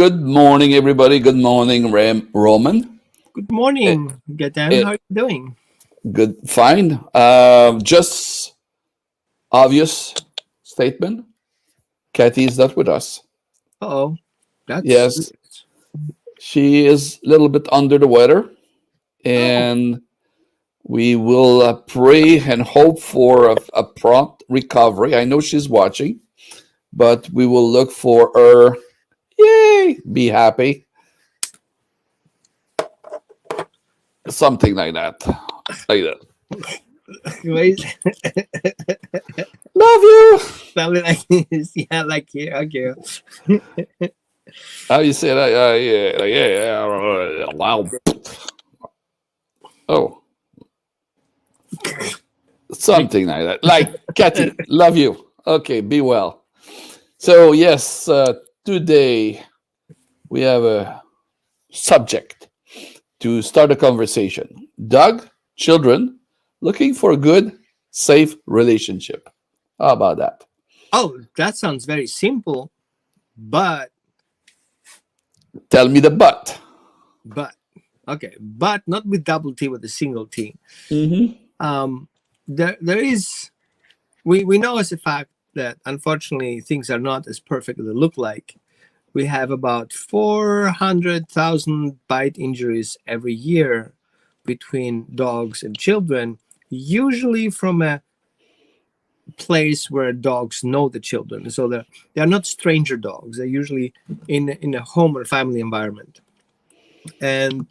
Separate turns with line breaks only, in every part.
Good morning, everybody. Good morning, Roman.
Good
Eh,
morning, Gaten.
eh,
How are you doing?
Good, fine. Just obvious statement. Kathy is not with us.
Oh, that's
Yes, she is a little bit under the weather,
oh,
and we will pray and hope for a prompt recovery. I know she's watching, but we will look for her. Yay! Be happy. Something like that. Like that.
wait,
Love you.
something like this. Yeah, like here. Okay.
How you say that? Yeah. Wow. Oh, something like that. Like Kathy, love you. Okay, be well. So yes, today we have a subject to start a conversation. Doug, children looking for a good, safe relationship. How about that?
Oh, that sounds very simple, but
Tell me the but.
but but not with double T, with a single T.
Mm-hmm.
Um, there is we know as a fact that unfortunately things are not as perfect as they look like. We have about 400,000 bite injuries every year between dogs and children, usually from a place where dogs know the children. So they're not stranger dogs. They're usually in a home or family environment. And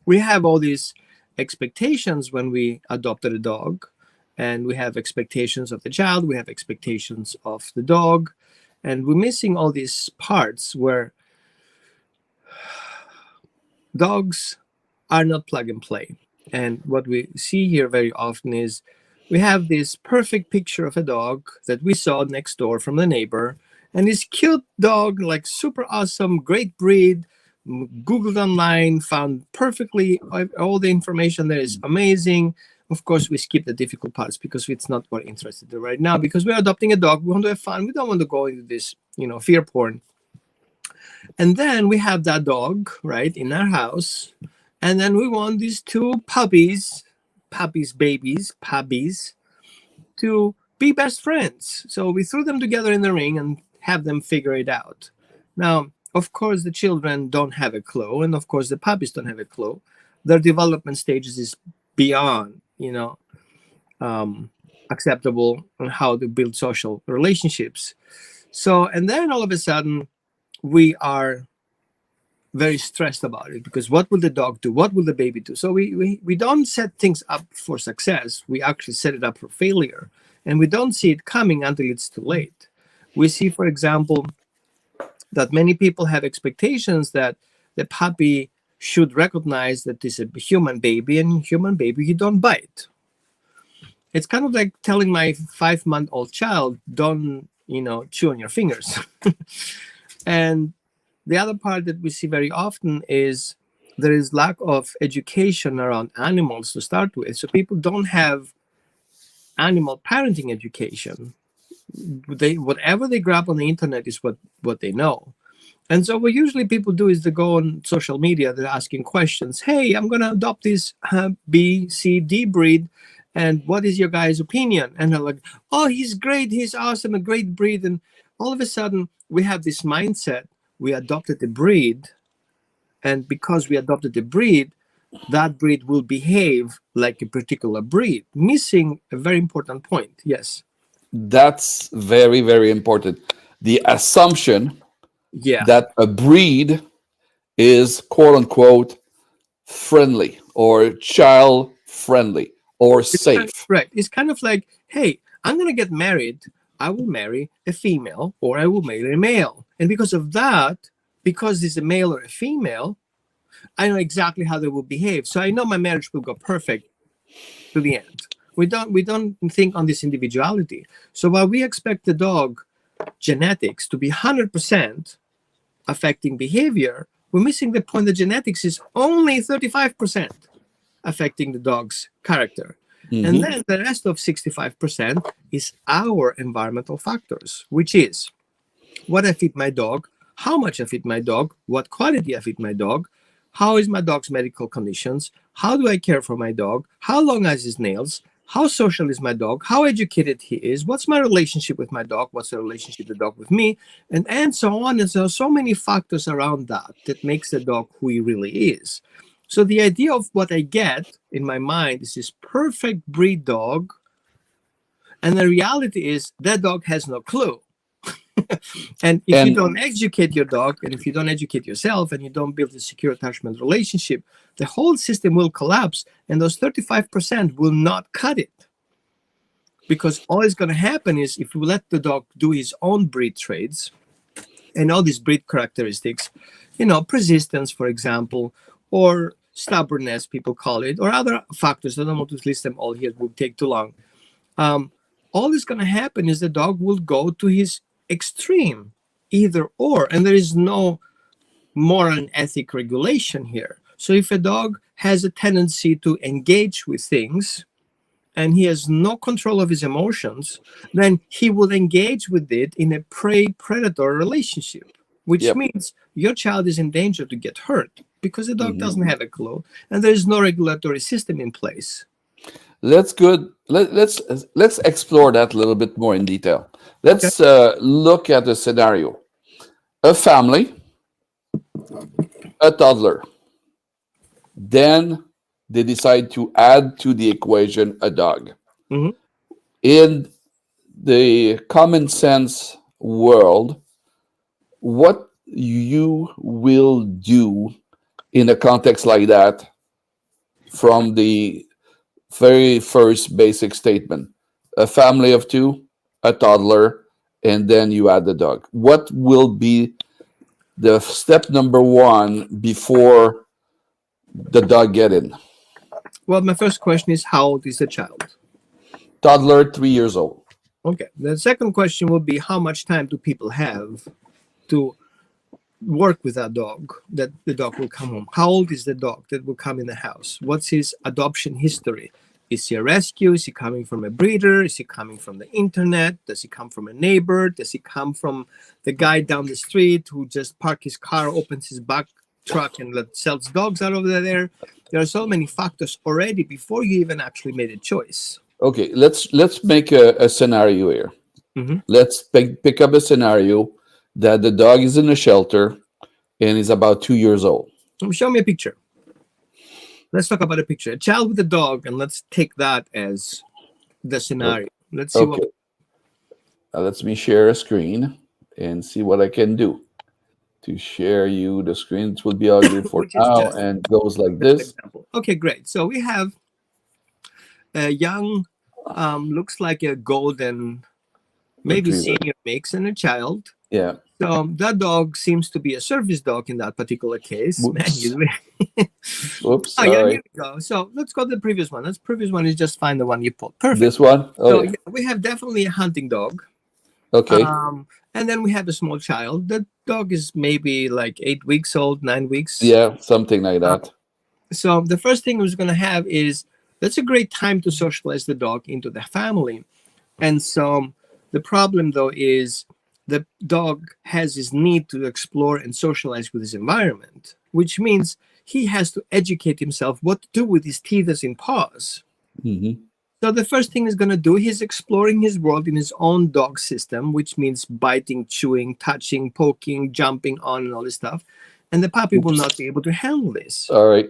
we have all these expectations when we adopted a dog. And we have expectations of the child, we have expectations of the dog. And we're missing all these parts where dogs are not plug and play. And what we see here very often is we have this perfect picture of a dog that we saw next door from the neighbor, and this cute dog, like super awesome, great breed, Googled online, found perfectly all the information there is amazing. Of course, we skip the difficult parts because it's not what we're interested in right now. Because we're adopting a dog, we want to have fun. We don't want to go into this, fear porn. And then we have that dog, right, in our house. And then we want these two puppies, to be best friends. So we threw them together in the ring and have them figure it out. Now, of course, the children don't have a clue. And of course, the puppies don't have a clue. Their development stages is beyond, um, acceptable on how to build social relationships. So, and then all of a sudden, we are very stressed about it because what will the dog do? What will the baby do? So we don't set things up for success. We actually set it up for failure. And we don't see it coming until it's too late. We see, for example, that many people have expectations that the puppy should recognize that this is a human baby, and human baby, you don't bite. It's kind of like telling my 5-month-old child, don't, chew on your fingers. And the other part that we see very often is there is lack of education around animals to start with. So people don't have animal parenting education. Whatever they grab on the internet is what they know. And so what usually people do is they go on social media, they're asking questions. Hey, I'm going to adopt this B, C, D breed. And what is your guys' opinion? And they're like, oh, he's great. He's awesome, a great breed. And all of a sudden, we have this mindset. We adopted a breed. And because we adopted a breed, that breed will behave like a particular breed, missing a very important point. Yes.
That's very, very important. The assumption
Yeah.
that a breed is quote unquote friendly or child friendly or safe.
Right. It's kind of like, hey, I'm going to get married. I will marry a female or I will marry a male. And because of that, because it's a male or a female, I know exactly how they will behave. So I know my marriage will go perfect to the end. We don't think on this individuality. So while we expect the dog genetics to be 100% affecting behavior, we're missing the point that genetics is only 35% affecting the dog's character. And then the rest of 65% is our environmental factors, which is what I feed my dog, how much I feed my dog, what quality I feed my dog, how is my dog's medical conditions, how do I care for my dog, how long is his nails, how social is my dog, how educated he is, what's my relationship with my dog, what's the relationship of the dog with me, and so on. And so many factors around that makes the dog who he really is. So the idea of what I get in my mind is this perfect breed dog, and the reality is that dog has no clue. And if you don't educate your dog, and if you don't educate yourself, and you don't build a secure attachment relationship, the whole system will collapse, and those 35% will not cut it. Because all is going to happen is, if you let the dog do his own breed traits and all these breed characteristics, persistence, for example, or stubbornness, people call it, or other factors, I don't want to list them all here, it would take too long. All is going to happen is the dog will go to his extreme, either or, and there is no moral and ethic regulation here. So if a dog has a tendency to engage with things and he has no control of his emotions, then he will engage with it in a prey-predator relationship, which means your child is in danger to get hurt because the dog doesn't have a clue and there is no regulatory system in place.
Let's explore that a little bit more in detail. Let's look at the scenario. A family, a toddler. Then they decide to add to the equation a dog. In the common sense world, what you will do in a context like that from the very first basic statement: a family of two, a toddler, and then you add the dog. What will be the step number one before the dog get in?
Well, my first question is, how old is the child?
Toddler, 3 years old.
Okay. The second question would be, how much time do people have to work with that dog, that the dog will come home? How old is the dog that will come in the house? What's his adoption history? Is he a rescue? Is he coming from a breeder? Is he coming from the internet? Does he come from a neighbor? Does he come from the guy down the street who just parks his car, opens his back truck, and sells dogs out of there? There are so many factors already before you even actually made a choice.
Okay, let's make a scenario here. Let's pick up a scenario that the dog is in a shelter and is about 2 years old.
Show me a picture. Let's talk about a picture. A child with a dog, and let's take that as the scenario. Let's see what.
Let me share a screen and see what I can do to share you the screen. It will be ugly for now and goes like this.
Okay, great. So we have a young, looks like a golden, maybe senior mix, and a child.
Yeah.
So that dog seems to be a service dog in that particular case.
Oops,
sorry. Here we go. So let's go to the previous one. This previous one is just find the one you pulled. Perfect.
This one?
So we have definitely a hunting dog.
Okay.
And then we have a small child. The dog is maybe like 8 weeks old, 9 weeks.
Yeah, something like that.
So the first thing we're going to have is, that's a great time to socialize the dog into the family. And so the problem, though, is the dog has his need to explore and socialize with his environment, which means he has to educate himself what to do with his teeth as in paws. So the first thing he's going to do, he's exploring his world in his own dog system, which means biting, chewing, touching, poking, jumping on, and all this stuff. And the puppy will not be able to handle this.
All right.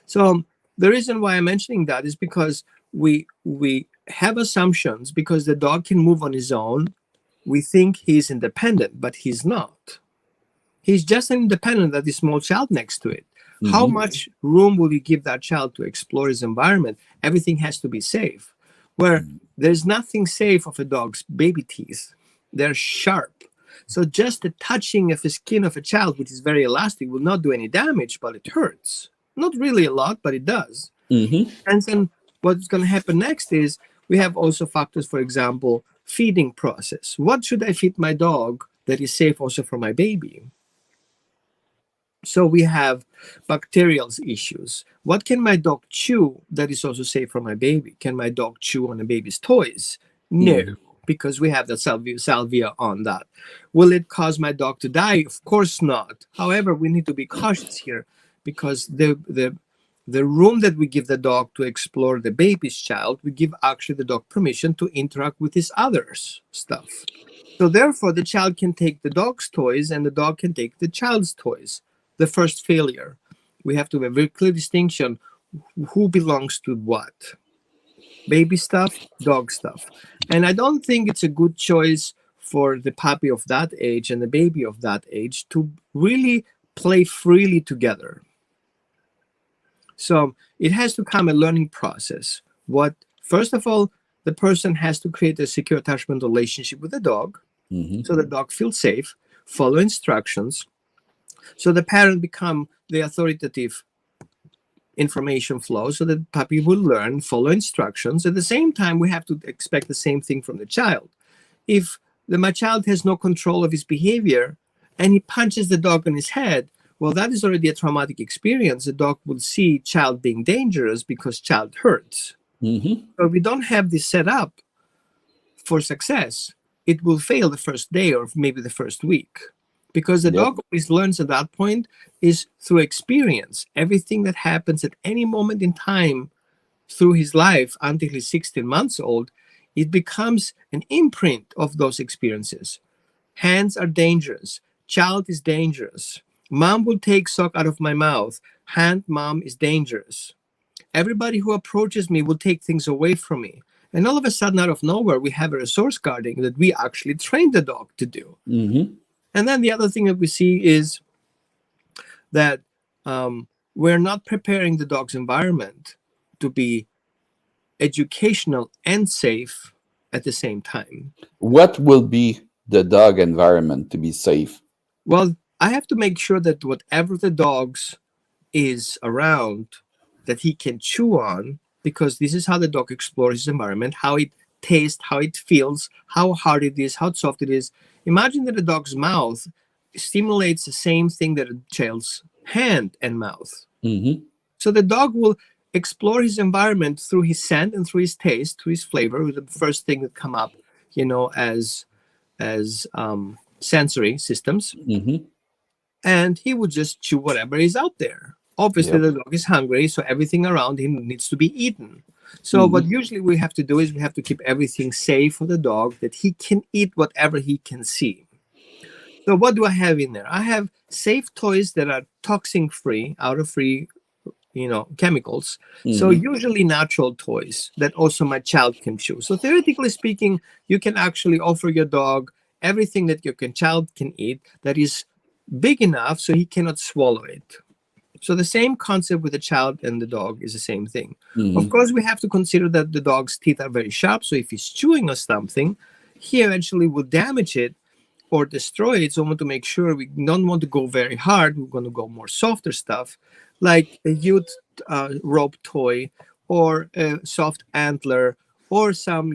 So the reason why I'm mentioning that is because we have assumptions, because the dog can move on his own. We think he's independent, but he's not. He's just an independent that is small child next to it. How much room will you give that child to explore his environment? Everything has to be safe. Where there's nothing safe of a dog's baby teeth. They're sharp. So just the touching of the skin of a child, which is very elastic, will not do any damage, but it hurts. Not really a lot, but it does. And then what's going to happen next is we have also factors, for example, feeding process. What should I feed my dog that is safe also for my baby? So we have bacterial issues. What can my dog chew that is also safe for my baby? Can my dog chew on a baby's toys? No. because we have the salvia on that. Will it cause my dog to die? Of course not. However, we need to be cautious here because the room that we give the dog to explore the baby's child, we give actually the dog permission to interact with his others stuff. So therefore, the child can take the dog's toys and the dog can take the child's toys. The first failure. We have to have a very clear distinction who belongs to what. Baby stuff, dog stuff. And I don't think it's a good choice for the puppy of that age and the baby of that age to really play freely together. So it has to come a learning process. First of all, the person has to create a secure attachment relationship with the dog, so the dog feels safe, follow instructions, so the parent become the authoritative information flow, so the puppy will learn, follow instructions. At the same time, we have to expect the same thing from the child. If my child has no control of his behavior and he punches the dog on his head, well, that is already a traumatic experience. The dog will see child being dangerous because child hurts. So if we don't have this set up for success, it will fail the first day or maybe the first week. Because the dog always learns at that point is through experience. Everything that happens at any moment in time through his life until he's 16 months old, it becomes an imprint of those experiences. Hands are dangerous. Child is dangerous. Mom will take sock out of my mouth. Hand, mom is dangerous. Everybody who approaches me will take things away from me. And all of a sudden, out of nowhere, we have a resource guarding that we actually trained the dog to do. And then the other thing that we see is that we're not preparing the dog's environment to be educational and safe at the same time.
What will be the dog environment to be safe?
Well, I have to make sure that whatever the dog's is around, that he can chew on, because this is how the dog explores his environment, how it tastes, how it feels, how hard it is, how soft it is. Imagine that a dog's mouth stimulates the same thing that a child's hand and mouth. So the dog will explore his environment through his scent and through his taste, through his flavor, with the first thing that come up, as sensory systems. And he would just chew whatever is out there. Obviously, the dog is hungry, so everything around him needs to be eaten. So what usually we have to do is we have to keep everything safe for the dog, that he can eat whatever he can see. So what do I have in there? I have safe toys that are toxin-free, out-of-free, chemicals. So usually natural toys that also my child can chew. So theoretically speaking, you can actually offer your dog everything that your child can eat that is big enough so he cannot swallow it. So the same concept with the child and the dog is the same thing. Of course, we have to consider that the dog's teeth are very sharp. So if he's chewing on something, he eventually will damage it or destroy it. So we want to make sure we don't want to go very hard. We're going to go more softer stuff, like a youth rope toy or a soft antler or some,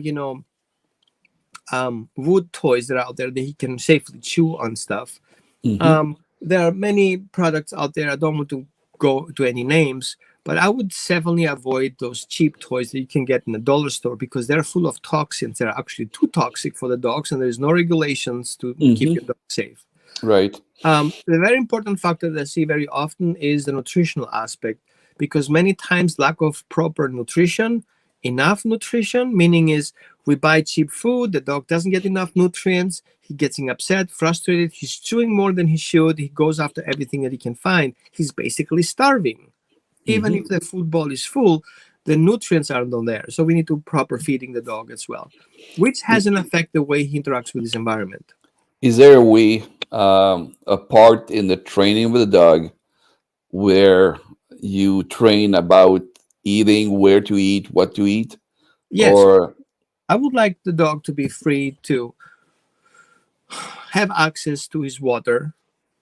wood toys that are out there that he can safely chew on stuff. There are many products out there. I don't want to go to any names, but I would definitely avoid those cheap toys that you can get in the dollar store because they're full of toxins. They're actually too toxic for the dogs, and there's no regulations to keep your dog safe.
Right.
The very important factor that I see very often is the nutritional aspect, because many times lack of proper nutrition, enough nutrition, meaning is we buy cheap food, the dog doesn't get enough nutrients, he gets upset, frustrated, he's chewing more than he should, he goes after everything that he can find, he's basically starving. Even if the food bowl is full, the nutrients aren't on there. So we need to proper feeding the dog as well, which has an effect the way he interacts with his environment.
Is there a way, a part in the training with the dog where you train about eating, where to eat, what to eat?
Yes.
Or
I would like the dog to be free to have access to his water,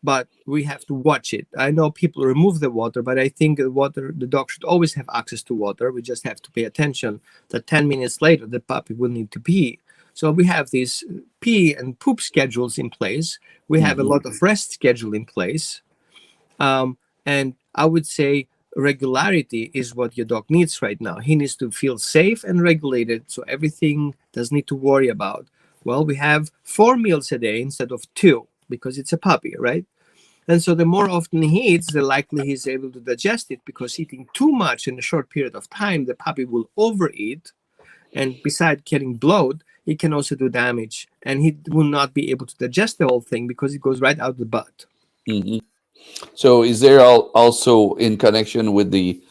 but we have to watch it. I know people remove the water, but I think the dog should always have access to water. We just have to pay attention that 10 minutes later, the puppy will need to pee. So we have these pee and poop schedules in place. We have a lot of rest schedule in place. And I would say regularity is what your dog needs right now. He needs to feel safe and regulated, so everything doesn't need to worry about. Well, we have 4 meals a day instead of two because it's a puppy, right? And so the more often he eats, the likely he's able to digest it, because eating too much in a short period of time, the puppy will overeat. And besides getting bloat, it can also do damage. And he will not be able to digest the whole thing because it goes right out the butt.
Hmm. So is there also in connection with the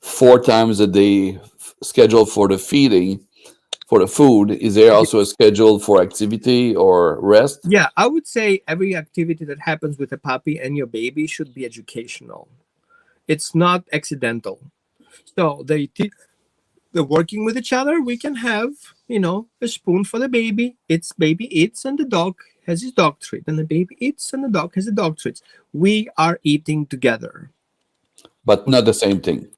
4 times a day schedule for the feeding, for the food, is there also a schedule for activity or rest?
Yeah, I would say every activity that happens with a puppy and your baby should be educational. It's not accidental. So they're working with each other. We can have, a spoon for the baby. It's baby eats and the dog has his dog treat, and the baby eats and the dog has the dog treats. We are eating together.
But not the same thing.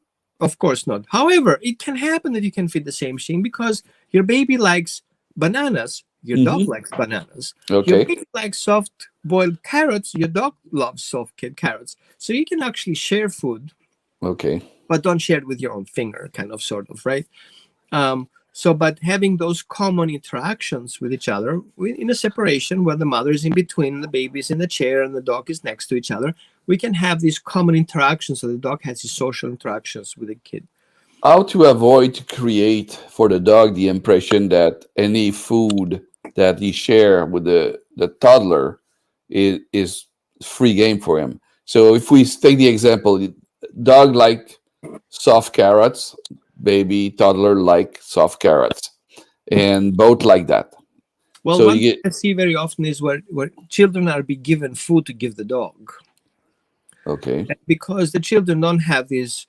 Of course not. However, it can happen that you can feed the same thing because your baby likes bananas. Your dog
Hmm.
likes bananas. Your
Okay.
baby likes soft boiled carrots. Your dog loves soft carrots. So you can actually share food,
Okay.
but don't share it with your own finger, kind of, sort of, right? But having those common interactions with each other in a separation where the mother is in between, the baby is in the chair, and the dog is next to each other, we can have these common interactions so the dog has his social interactions with the kid.
How to avoid to create for the dog the impression that any food that he share with the toddler is free game for him. So if we take the example, the dog like soft carrots, baby toddler like soft carrots, and both like that.
Well,
So
one
you
thing
get
I see very often is where children are be given food to give the dog.
okay,
And because the children don't have these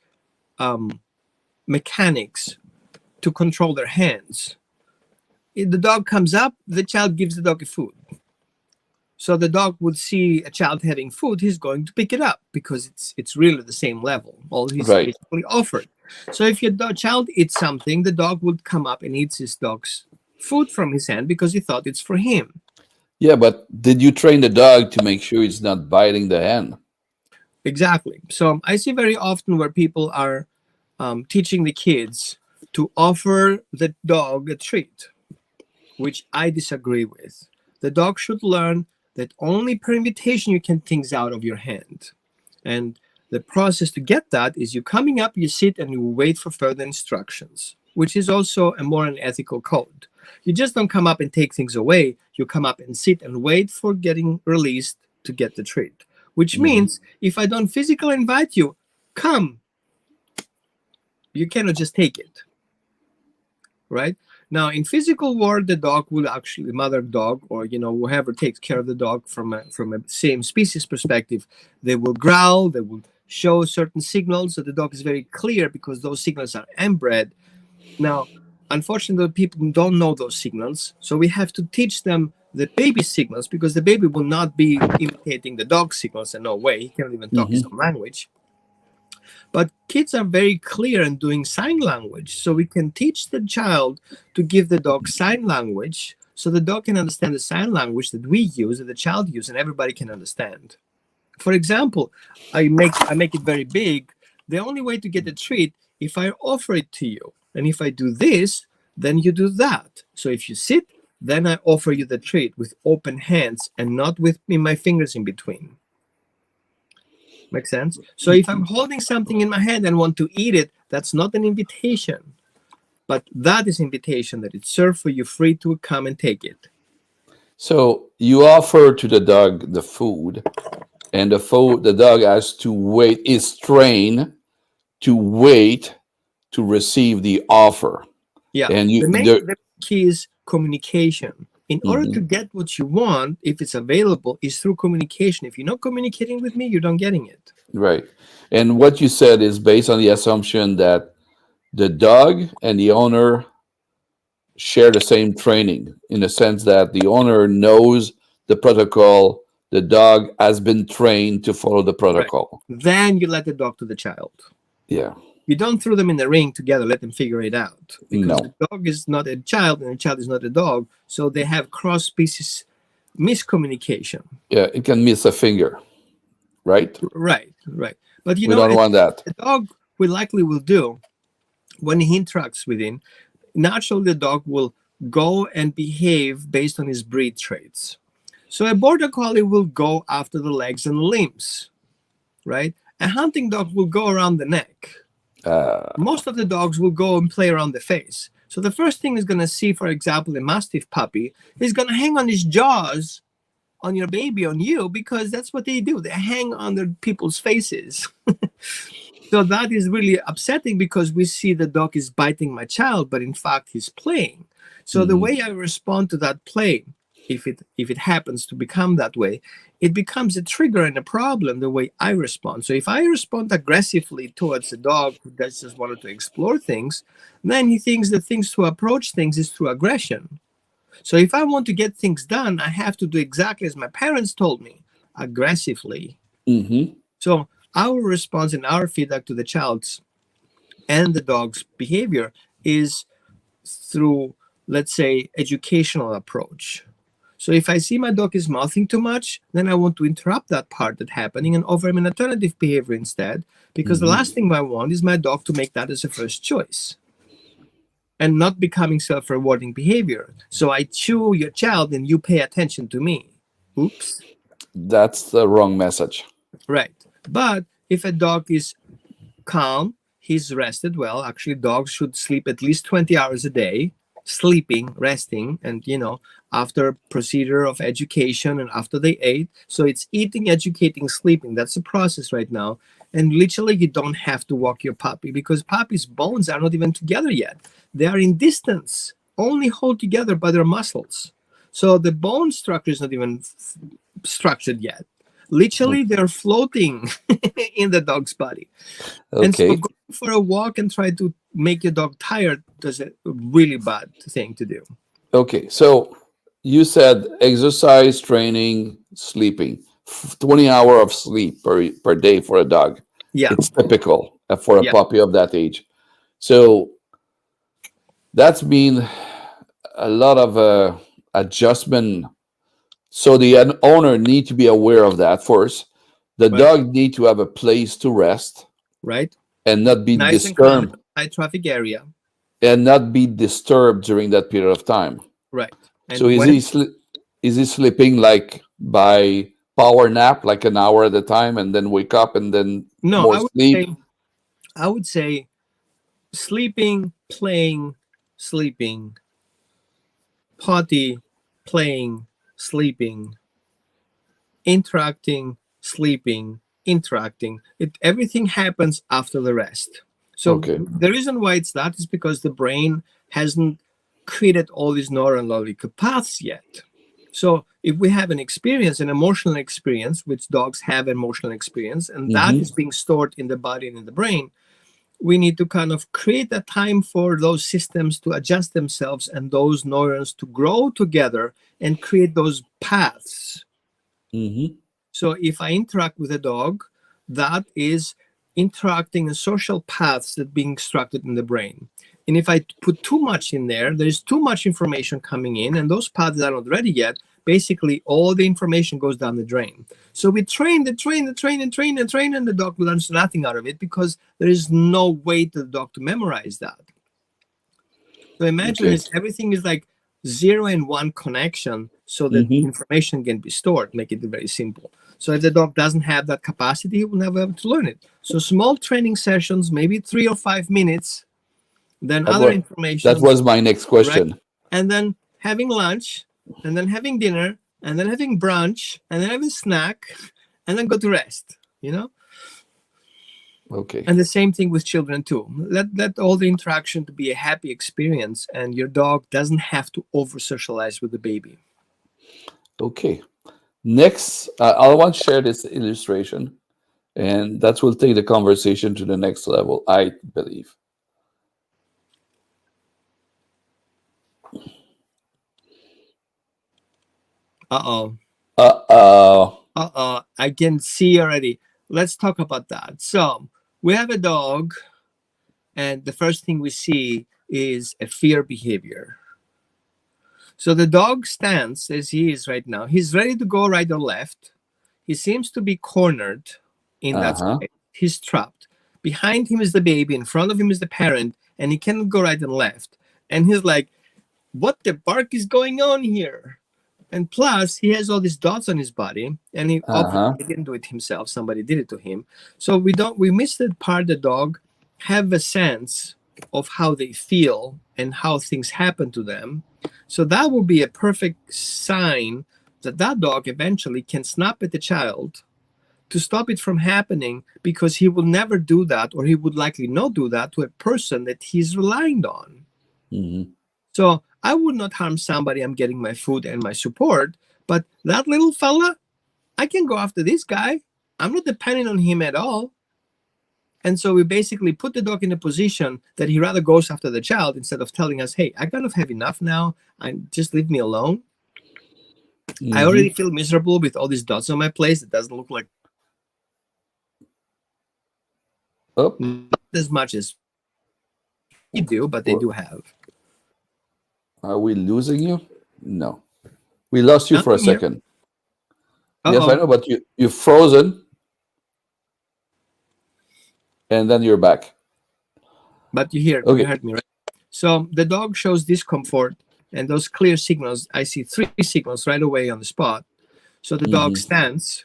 um, mechanics to control their hands, if the dog comes up, the child gives the dog a food. So the dog would see a child having food, he's going to pick it up because it's really the same level. All he's
right.
basically offered. So if your child eats something, the dog would come up and eats his dog's food from his hand because he thought it's for him.
Yeah, but did you train the dog to make sure it's not biting the hand?
Exactly. So I see very often where people are teaching the kids to offer the dog a treat, which I disagree with. The dog should learn that only per invitation you can things out of your hand. And the process to get that is you coming up, you sit, and you wait for further instructions, which is also a moral and ethical code. You just don't come up and take things away. You come up and sit and wait for getting released to get the treat, which
Mhm.
means if I don't physically invite you, come, you cannot just take it, right? Now, in physical world, the dog will actually, the mother dog, or whoever takes care of the dog from a same species perspective, they will growl, they will show certain signals. So the dog is very clear because those signals are inbred. Now, unfortunately, people don't know those signals, so we have to teach them the baby signals because the baby will not be imitating the dog signals in no way. He cannot even talk his
Mhm.
own language. But kids are very clear in doing sign language. So we can teach the child to give the dog sign language so the dog can understand the sign language that we use, that the child uses, and everybody can understand. For example, I make it very big. The only way to get a treat, if I offer it to you, and if I do this, then you do that. So if you sit, then I offer you the treat with open hands and not with my fingers in between. Make sense? So if I'm holding something in my hand and want to eat it, that's not an invitation. But that is invitation that it's served for you free to come and take it.
So you offer to the dog the food, and the dog has to wait, is trained to wait to receive the offer.
Yeah.
And
The
you
main
there,
the key is communication. In order to
mhm,
get what you want, if it's available, is through communication. If you're not communicating with me, you're not getting it.
right. And what you said is based on the assumption that the dog and the owner share the same training in the sense that the owner knows the protocol, the dog has been trained to follow the
Right.
protocol.
Then you let the dog to the child.
Yeah.
You don't throw them in the ring together, let them figure it out. Because the
No.
dog is not a child and the child is not a dog. So they have cross species miscommunication.
Yeah, it can miss a finger, right?
Right, right. But
We don't want that.
a dog will likely will do when he interacts with him. Naturally, the dog will go and behave based on his breed traits. So a border collie will go after the legs and limbs, right? A hunting dog will go around the neck. Most of the dogs will go and play around the face. So the first thing is going to see, for example, a Mastiff puppy is going to hang on his jaws on your baby, on you, because that's what they do. They hang on their people's faces. So that is really upsetting because we see the dog is biting my child, but in fact he's playing. So the way I respond to that play, if it happens to become that way, it becomes a trigger and a problem the way I respond. So if I respond aggressively towards a dog who just wanted to explore things, then he thinks the things to approach things is through aggression. So if I want to get things done, I have to do exactly as my parents told me, aggressively. So our response and our feedback to the child's and the dog's behavior is through, let's say, educational approach. So if I see my dog is mouthing too much, then I want to interrupt that part that's happening and offer him an alternative behavior instead, because the last thing I want is my dog to make that as a first choice and not becoming self-rewarding behavior. So I chew your child and you pay attention to me. Oops.
That's the wrong message.
Right. But if a dog is calm, he's rested well. Actually, dogs should sleep at least 20 hours a day, sleeping, resting, and, after procedure of education and after they ate. So it's eating, educating, sleeping. That's the process right now. And literally, you don't have to walk your puppy because puppy's bones are not even together yet. They are in distance, only hold together by their muscles. So the bone structure is not even structured yet. Literally, they're floating in the dog's body.
Okay.
And so going for a walk and try to make your dog tired is a really bad thing to do.
Okay. So you said exercise, training, sleeping. 20 hours of sleep per day for a dog.
Yeah.
It's typical for a puppy of that age. So that's been a lot of adjustment. So the owner need to be aware of that first. The dog need to have a place to rest,
right,
and not be
nice
disturbed,
high traffic area,
and not be disturbed during that period of time.
Right. And
so is he sleeping like by power nap, like an hour at a time, and then wake up and then more sleep?
I would say sleeping, playing, sleeping, potty, playing, sleeping, interacting, sleeping, interacting. Everything happens after the rest. So the reason why it's that is because the brain hasn't created all these neurological paths yet. So if we have an experience, an emotional experience, which dogs have emotional experience, and that is being stored in the body and in the brain, we need to kind of create a time for those systems to adjust themselves and those neurons to grow together and create those paths. So if I interact with a dog, that is interacting in social paths that are being constructed in the brain. And if I put too much in there's too much information coming in, and those paths are not ready yet. Basically, all the information goes down the drain. So we train, and the dog learns nothing out of it because there is no way for the dog to memorize that. So imagine everything is like 0 and 1 connection, so that information can be stored. Make it very simple. So if the dog doesn't have that capacity, he will never be able to learn it. So small training sessions, maybe 3 or 5 minutes. Then information.
That was my next question.
Right? And then having lunch, and then having dinner, and then having brunch, and then having a snack, and then go to rest,
Okay.
And the same thing with children too. Let all the interaction to be a happy experience, and your dog doesn't have to over-socialize with the baby.
Okay. Next, I want to share this illustration, and that will take the conversation to the next level, I believe.
I can see already. Let's talk about that. So we have a dog, and the first thing we see is a fear behavior. So the dog stands as he is right now. He's ready to go right or left. He seems to be cornered in that space. He's trapped. Behind him is the baby. In front of him is the parent, and he cannot go right and left. And he's like, what the bark is going on here? And plus, he has all these dots on his body, and he obviously
Uh-huh.
he didn't do it himself. Somebody did it to him. So we missed that part. The dog have a sense of how they feel and how things happen to them. So that will be a perfect sign that that dog eventually can snap at the child to stop it from happening, because he will never do that, or he would likely not do that to a person that he's relying on.
Hmm.
So I would not harm somebody. I'm getting my food and my support. But that little fella, I can go after this guy. I'm not depending on him at all. And so we basically put the dog in a position that he rather goes after the child instead of telling us, hey, I kind of have enough now. Just leave me alone. I already feel miserable with all these dots on my place. It doesn't look like
Oh,
as much as you do, but they do have.
are we losing you? No. We lost you
No,
for a
I'm here.
second.
Uh-oh.
Yes, I know, but you're frozen, and then you're back.
But you
Okay.
heard me, right? So the dog shows discomfort, and those clear signals, I see 3 signals right away on the spot. So the dog stands,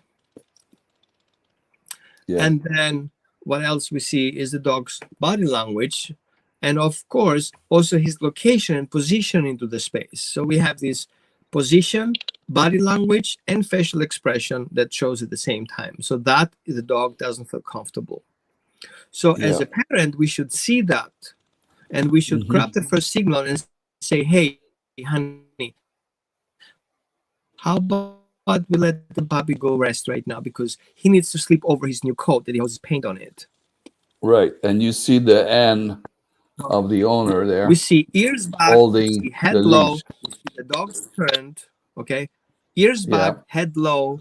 Yeah.
and then what else we see is the dog's body language, and of course also his location and position into the space. So we have this position, body language, and facial expression that shows at the same time, so that the dog doesn't feel comfortable. So as
Yeah.
a parent, we should see that, and we should grab the first signal and say, hey honey, how about we let the puppy go rest right now, because he needs to sleep over his new coat that he has paint on it.
Right. And you see the N of the owner there
We see ears back, we
holding
see
the
head low,
leash.
we see the dog's turned, okay? Ears
Yeah.
back, head low,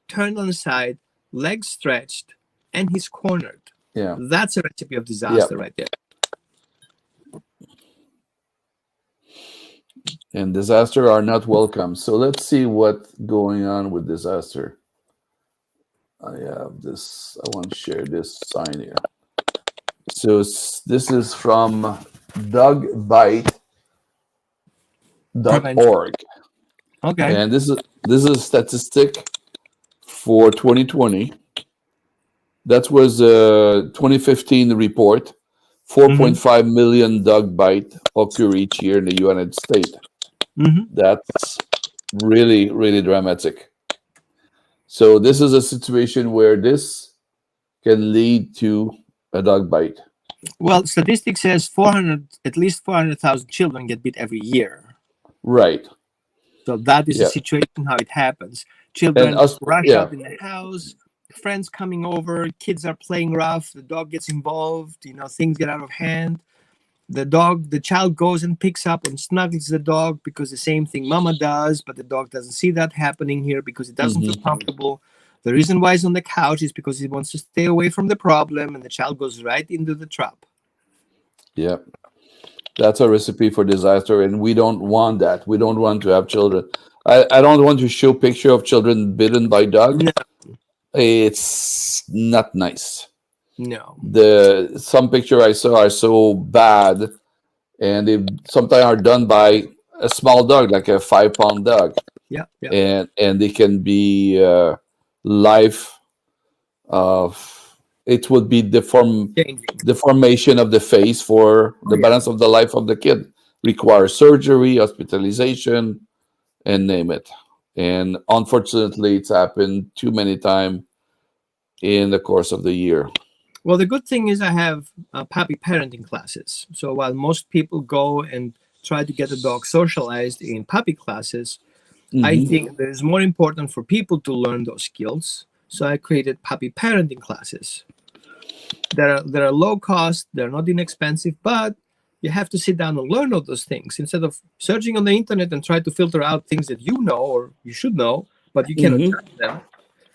turned on the side, legs stretched, and he's cornered.
Yeah.
That's a recipe of disaster right there.
And disaster are not welcome. So let's see what's going on with disaster. I have this. I want to share this sign here. So this is from dogbite.org.
Okay.
And this is a statistic for 2020. That was a 2015 report. 4.5 million dog bite occur each year in the United States. That's really, really dramatic. So this is a situation where this can lead to a dog bite.
Well, statistics says at least 400,000 children get bit every year.
Right.
So that is the situation, how it happens. Children rush out in the house, friends coming over, kids are playing rough, the dog gets involved, things get out of hand. The child goes and picks up and snuggles the dog, because the same thing mama does, but the dog doesn't see that happening here because it doesn't feel comfortable. The reason why he's on the couch is because he wants to stay away from the problem, and the child goes right into the trap.
Yeah. That's a recipe for disaster, and we don't want that. We don't want to have children. I don't want to show picture of children bitten by dog.
No.
It's not nice.
No.
Some picture I saw are so bad, and they sometimes are done by a small dog, like a 5-pound dog.
Yeah.
And they can be life of. It would be deformation of the face for the balance of the life of the kid. Requires surgery, hospitalization, and name it. And unfortunately, it's happened too many times in the course of the year.
Well, the good thing is I have puppy parenting classes. So while most people go and try to get a dog socialized in puppy classes, I think that it's more important for people to learn those skills. So I created puppy parenting classes. They're low cost, they're not inexpensive, but you have to sit down and learn all those things instead of searching on the internet and try to filter out things that you know or you should know, but you cannot judge them.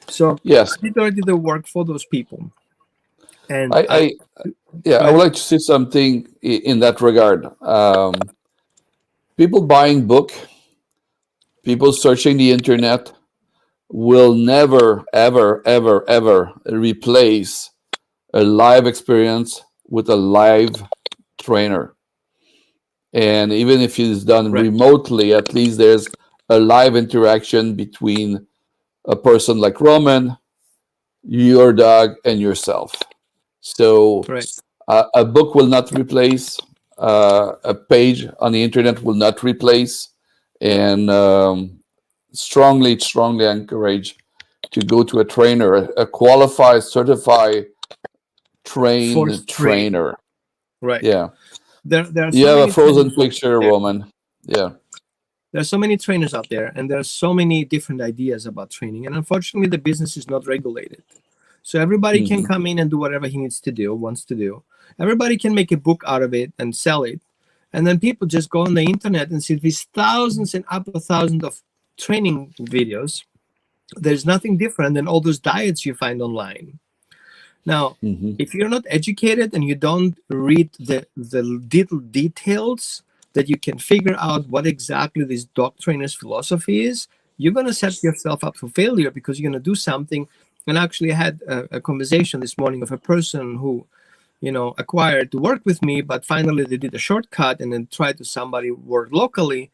So
yes,
I did already the work for those people. And
I would like to say something in that regard. People buying book, people searching the internet will never, ever, ever, ever replace a live experience with a live trainer. And even if it's done
Right.
remotely, at least there's a live interaction between a person like Roman, your dog, and yourself. So
Right.
a book will not replace, a page on the internet will not replace, and strongly encourage to go to a trainer, a qualified, certified, trained
Force train.
trainer.
Right.
Yeah.
There are
You
so
have a
many
frozen
trainers out
picture,
there.
Roman. Yeah.
There are so many trainers out there, and there are so many different ideas about training. And unfortunately, the business is not regulated. So everybody can
Hmm.
come in and do whatever he needs to do, wants to do. Everybody can make a book out of it and sell it. And then people just go on the internet and see these thousands and upper thousands of training videos. There's nothing different than all those diets you find online. Now,
Hmm.
if you're not educated and you don't read the little details that you can figure out what exactly this dog trainer's philosophy is, you're going to set yourself up for failure because you're going to do something. And actually, I had a conversation this morning of a person who, acquired to work with me, but finally they did a shortcut and then tried to somebody work locally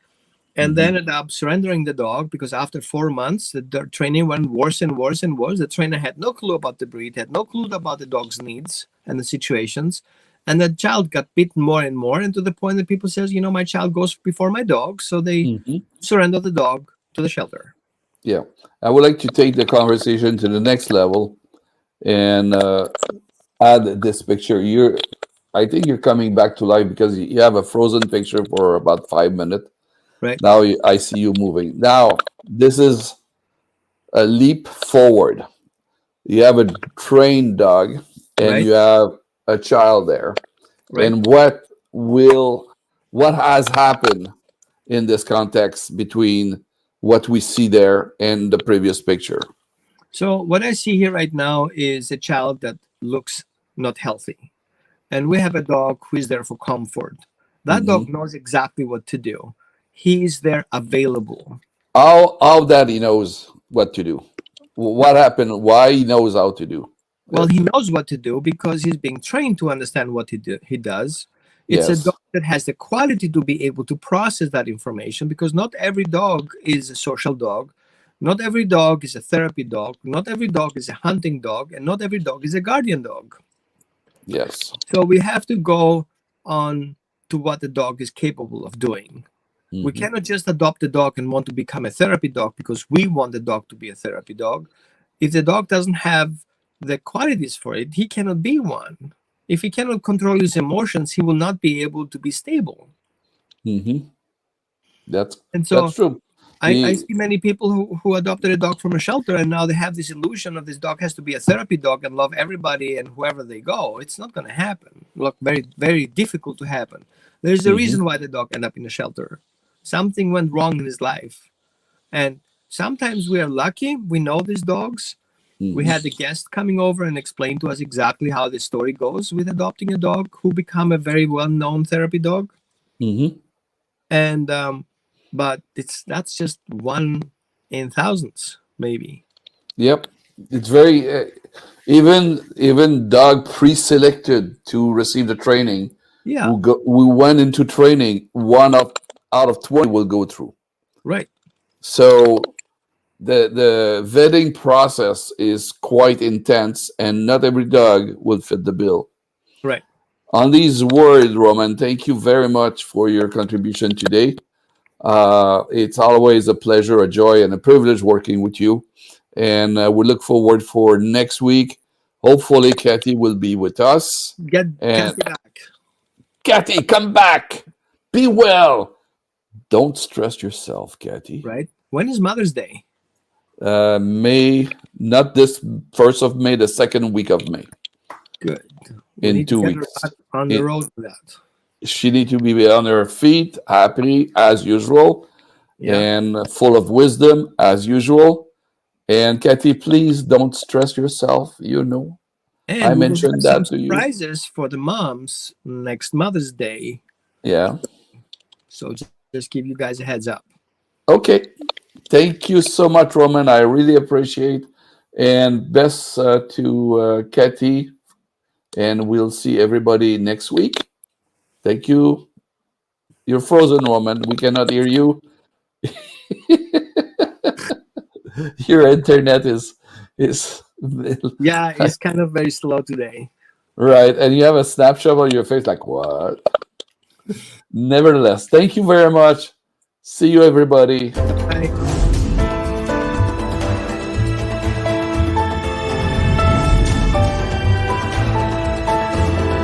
and
Hmm.
they ended up surrendering the dog because after 4 months the training went worse and worse and worse. The trainer had no clue about the breed, had no clue about the dog's needs and the situations, and the child got bitten more and more, and to the point that people says, my child goes before my dog, so they
Hmm.
surrender the dog to the shelter.
Yeah. I would like to take the conversation to the next level and add this picture. I think you're coming back to life because you have a frozen picture for about 5 minutes.
Right.
Now I see you moving. Now, this is a leap forward. You have a trained dog and
Right.
you have a child there.
Right.
And what has happened in this context between what we see there and the previous picture?
So what I see here right now is a child that looks not healthy, and we have a dog who is there for comfort. That dog
Hmm.
knows exactly what to do. He is there available.
How that he knows what to do? What happened? Why he knows how to do
Well,
it?
he knows what to do because he's being trained to understand what he does. It's a
Yes.
dog that has the quality to be able to process that information because not every dog is a social dog. Not every dog is a therapy dog. Not every dog is a hunting dog. And not every dog is a guardian dog.
Yes.
So we have to go on to what the dog is capable of doing. We
Hmm.
cannot just adopt a dog and want to become a therapy dog because we want the dog to be a therapy dog. If the dog doesn't have the qualities for it, he cannot be one. If he cannot control his emotions, he will not be able to be stable.
Hmm. That's
And
that's
so
true.
I
The
see many people who adopted a dog from a shelter and now they have this illusion of this dog has to be a therapy dog and love everybody and whoever they go. It's not going to happen. Look, very, very difficult to happen. There's a
Mhm.
reason why the dog ended up in a shelter. Something went wrong in his life. And sometimes we are lucky. We know these dogs. We
Mhm.
had a guest coming over and explain to us exactly how the story goes with adopting a dog who become a very well-known therapy dog.
Mhm.
And but that's just one in thousands, maybe.
Yep. It's very even dog pre-selected to receive the training
Yeah,
who went into training, one of out of 20 will go through.
right.
So the vetting process is quite intense and not every dog will fit the bill.
Right.
On these words, Roman, thank you very much for your contribution today. It's always a pleasure, a joy, and a privilege working with you. And we look forward for next week. Hopefully, Kathy will be with us.
Get
And
Kathy back.
Kathy, come back. Be well. Don't stress yourself, Kathy.
Right. When is Mother's Day?
May, not this 1st of May, the second week of May,
Good. We
in
need to
two
get her
weeks.
back on the
It,
road for that.
she needs to be on her feet, happy as usual,
Yeah.
and full of wisdom as usual. And Kathy, please don't stress yourself. I
And we will have
mentioned
some
that to you.
surprises for the moms next Mother's Day.
Yeah.
So just give you guys a heads up.
Okay. Thank you so much, Roman. I really appreciate. And best to Kathy. And we'll see everybody next week. Thank you. You're frozen, woman. We cannot hear you. Your internet is
Yeah, it's kind of very slow today.
right, and you have a snapshot on your face like what? Nevertheless, thank you very much. See you, everybody.
Bye.